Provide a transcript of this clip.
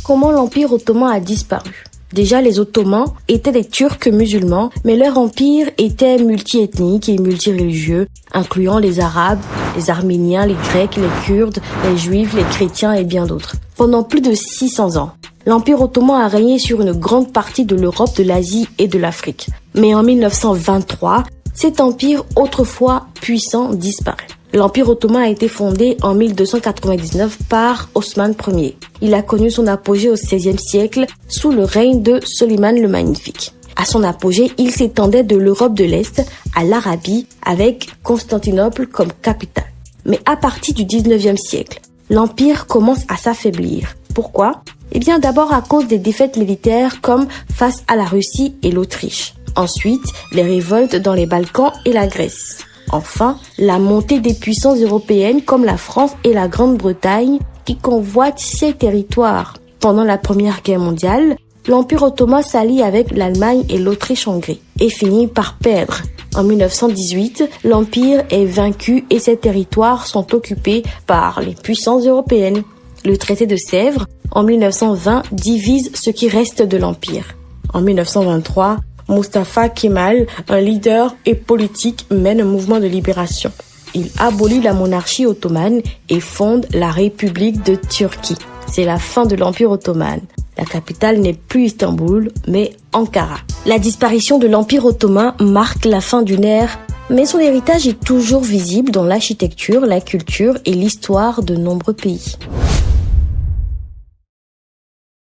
Comment l'Empire ottoman a disparu? Déjà, les Ottomans étaient des Turcs musulmans, mais leur empire était multiethnique et multireligieux, incluant les Arabes, les Arméniens, les Grecs, les Kurdes, les Juifs, les chrétiens et bien d'autres. Pendant plus de 600 ans, l'Empire ottoman a régné sur une grande partie de l'Europe, de l'Asie et de l'Afrique. Mais en 1923, cet empire autrefois puissant disparaît. L'Empire ottoman a été fondé en 1299 par Osman Ier. Il a connu son apogée au XVIe siècle sous le règne de Soliman le Magnifique. À son apogée, il s'étendait de l'Europe de l'Est à l'Arabie avec Constantinople comme capitale. Mais à partir du XIXe siècle, l'Empire commence à s'affaiblir. Pourquoi? Eh bien d'abord à cause des défaites militaires comme face à la Russie et l'Autriche. Ensuite, les révoltes dans les Balkans et la Grèce. Enfin, la montée des puissances européennes comme la France et la Grande-Bretagne qui convoitent ces territoires. Pendant la Première Guerre mondiale, l'Empire ottoman s'allie avec l'Allemagne et l'Autriche-Hongrie et finit par perdre. En 1918, l'Empire est vaincu et ses territoires sont occupés par les puissances européennes. Le traité de Sèvres, en 1920, divise ce qui reste de l'Empire. En 1923, Mustafa Kemal, un leader et politique, mène un mouvement de libération. Il abolit la monarchie ottomane et fonde la République de Turquie. C'est la fin de l'Empire ottoman. La capitale n'est plus Istanbul, mais Ankara. La disparition de l'Empire ottoman marque la fin d'une ère, mais son héritage est toujours visible dans l'architecture, la culture et l'histoire de nombreux pays.